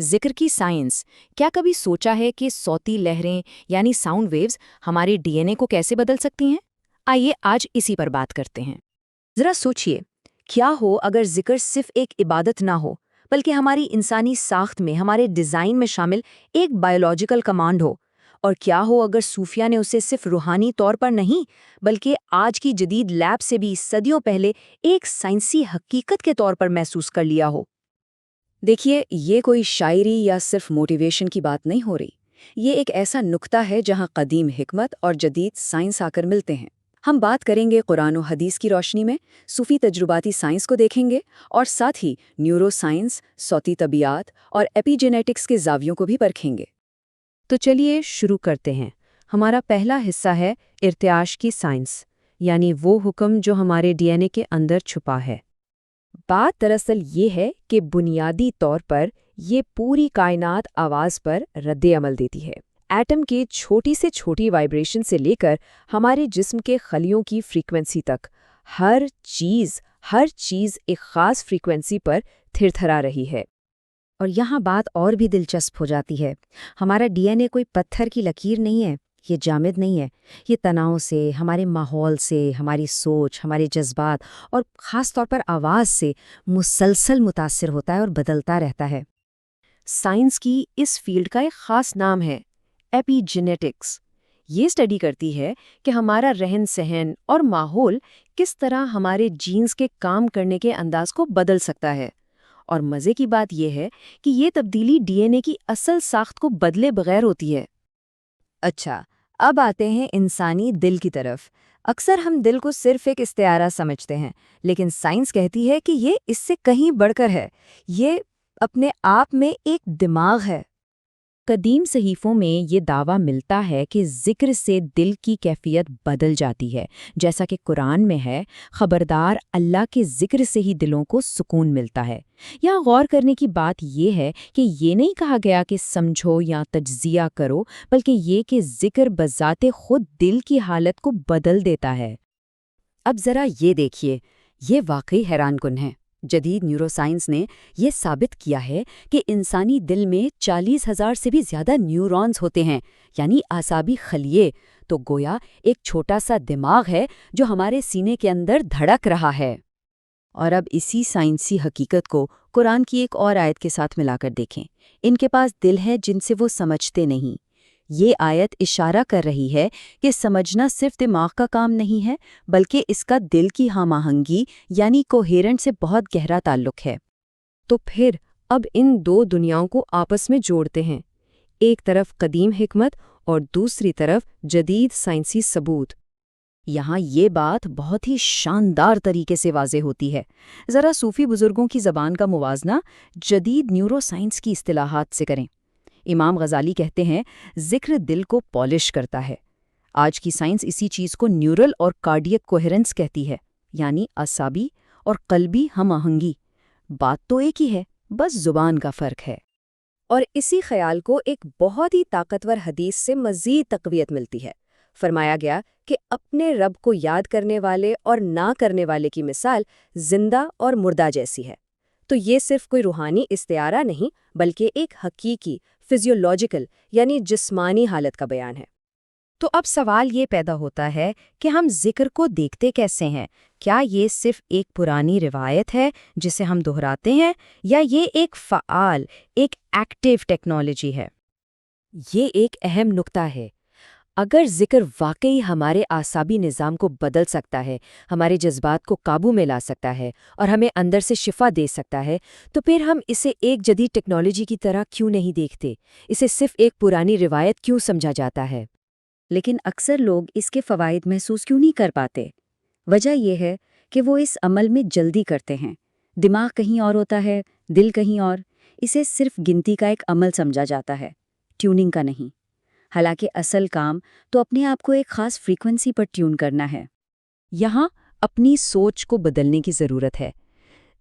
ذکر کی سائنس، کیا کبھی سوچا ہے کہ صوتی لہریں یعنی ساؤنڈ ویوز ہمارے ڈی این اے کو کیسے بدل سکتی ہیں؟ آئیے آج اسی پر بات کرتے ہیں۔ ذرا سوچئے، کیا ہو اگر ذکر صرف ایک عبادت نہ ہو، بلکہ ہماری انسانی ساخت میں، ہمارے ڈیزائن میں شامل ایک بایولوجیکل کمانڈ ہو؟ اور کیا ہو اگر صوفیہ نے اسے صرف روحانی طور پر نہیں، بلکہ آج کی جدید لیب سے بھی صدیوں پہلے ایک سائنسی حقیقت کے طور پر محسوس کر لیا ہو؟ دیکھیے، یہ کوئی شاعری یا صرف موٹیویشن کی بات نہیں ہو رہی۔ یہ ایک ایسا نقطہ ہے جہاں قدیم حکمت اور جدید سائنس آ کر ملتے ہیں۔ ہم بات کریں گے قرآن و حدیث کی روشنی میں، صوفی تجرباتی سائنس کو دیکھیں گے، اور ساتھ ہی نیورو سائنس، صوتی طبیعات اور ایپی جینیٹکس کے زاویوں کو بھی پرکھیں گے۔ تو چلیے شروع کرتے ہیں۔ ہمارا پہلا حصہ ہے ارتعاش کی سائنس، یعنی وہ حکم جو ہمارے ڈی این اے کے اندر چھپا ہے۔ بات دراصل یہ ہے کہ بنیادی طور پر یہ پوری کائنات آواز پر رد عمل دیتی ہے۔ ایٹم کے چھوٹی سے چھوٹی وائبریشن سے لے کر ہمارے جسم کے خلیوں کی فریکوینسی تک، ہر چیز ایک خاص فریکوینسی پر تھرتھرا رہی ہے۔ اور یہاں بات اور بھی دلچسپ ہو جاتی ہے۔ ہمارا ڈی این اے کوئی پتھر کی لکیر نہیں ہے، یہ جامد نہیں ہے۔ یہ تناؤ سے، ہمارے ماحول سے، ہماری سوچ، ہمارے جذبات اور خاص طور پر آواز سے مسلسل متاثر ہوتا ہے اور بدلتا رہتا ہے۔ سائنس کی اس فیلڈ کا ایک خاص نام ہے ایپی جینیٹکس۔ یہ اسٹڈی کرتی ہے کہ ہمارا رہن سہن اور ماحول کس طرح ہمارے جینز کے کام کرنے کے انداز کو بدل سکتا ہے۔ اور مزے کی بات یہ ہے کہ یہ تبدیلی ڈی این اے کی اصل ساخت کو بدلے بغیر ہوتی ہے۔ اچھا، اب آتے ہیں انسانی دل کی طرف۔ اکثر ہم دل کو صرف ایک استعارہ سمجھتے ہیں، لیکن سائنس کہتی ہے کہ یہ اس سے کہیں بڑھ کر ہے۔ یہ اپنے آپ میں ایک دماغ ہے۔ قدیم صحیفوں میں یہ دعویٰ ملتا ہے کہ ذکر سے دل کی کیفیت بدل جاتی ہے، جیسا کہ قرآن میں ہے، خبردار اللہ کے ذکر سے ہی دلوں کو سکون ملتا ہے۔ یہاں غور کرنے کی بات یہ ہے کہ یہ نہیں کہا گیا کہ سمجھو یا تجزیہ کرو، بلکہ یہ کہ ذکر بذات خود دل کی حالت کو بدل دیتا ہے۔ اب ذرا یہ دیکھیے، یہ واقعی حیران کن ہے۔ جدید نیورو سائنس نے یہ ثابت کیا ہے کہ انسانی دل میں 40,000 سے بھی زیادہ نیورونز ہوتے ہیں، یعنی اعصابی خلیے۔ تو گویا ایک چھوٹا سا دماغ ہے جو ہمارے سینے کے اندر دھڑک رہا ہے۔ اور اب اسی سائنسی حقیقت کو قرآن کی ایک اور آیت کے ساتھ ملا کر دیکھیں۔ ان کے پاس دل ہے جن سے وہ سمجھتے نہیں۔ یہ آیت اشارہ کر رہی ہے کہ سمجھنا صرف دماغ کا کام نہیں ہے، بلکہ اس کا دل کی ہم آہنگی یعنی کوہیرنٹ سے بہت گہرا تعلق ہے۔ تو پھر اب ان دو دنیاؤں کو آپس میں جوڑتے ہیں، ایک طرف قدیم حکمت اور دوسری طرف جدید سائنسی ثبوت۔ یہاں یہ بات بہت ہی شاندار طریقے سے واضح ہوتی ہے۔ ذرا صوفی بزرگوں کی زبان کا موازنہ جدید نیورو سائنس کی اصطلاحات سے کریں۔ امام غزالی کہتے ہیں، ذکر دل کو پالش کرتا ہے۔ آج کی سائنس اسی چیز کو نیورل اور کارڈیک کوہرنس کہتی ہے، یعنی اعصابی اور قلبی ہم آہنگی۔ بات تو ایک ہی ہے، بس زبان کا فرق ہے۔ اور اسی خیال کو ایک بہت ہی طاقتور حدیث سے مزید تقویت ملتی ہے۔ فرمایا گیا کہ اپنے رب کو یاد کرنے والے اور نہ کرنے والے کی مثال زندہ اور مردہ جیسی ہے۔ تو یہ صرف کوئی روحانی استعارہ نہیں، بلکہ ایک حقیقی فزیولوجیکل یعنی جسمانی حالت کا بیان ہے۔ تو اب سوال یہ پیدا ہوتا ہے کہ ہم ذکر کو دیکھتے کیسے ہیں؟ کیا یہ صرف ایک پرانی روایت ہے جسے ہم دہراتے ہیں، یا یہ ایک فعال، ایک ایکٹیو ٹیکنالوجی ہے؟ یہ ایک اہم نقطہ ہے۔ اگر ذکر واقعی ہمارے اعصابی نظام کو بدل سکتا ہے، ہمارے جذبات کو قابو میں لا سکتا ہے اور ہمیں اندر سے شفا دے سکتا ہے، تو پھر ہم اسے ایک جدید ٹیکنالوجی کی طرح کیوں نہیں دیکھتے؟ اسے صرف ایک پرانی روایت کیوں سمجھا جاتا ہے؟ لیکن اکثر لوگ اس کے فوائد محسوس کیوں نہیں کر پاتے؟ وجہ یہ ہے کہ وہ اس عمل میں جلدی کرتے ہیں۔ دماغ کہیں اور ہوتا ہے، دل کہیں اور۔ اسے صرف گنتی کا ایک عمل سمجھا جاتا ہے، ٹیوننگ کا نہیں۔ حالانکہ اصل کام تو اپنے آپ کو ایک خاص فریکوینسی پر ٹیون کرنا ہے۔ یہاں اپنی سوچ کو بدلنے کی ضرورت ہے۔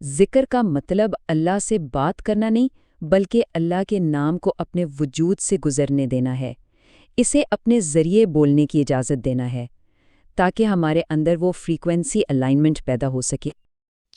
ذکر کا مطلب اللہ سے بات کرنا نہیں، بلکہ اللہ کے نام کو اپنے وجود سے گزرنے دینا ہے۔ اسے اپنے ذریعے بولنے کی اجازت دینا ہے، تاکہ ہمارے اندر وہ فریکوینسی الائنمنٹ پیدا ہو سکے۔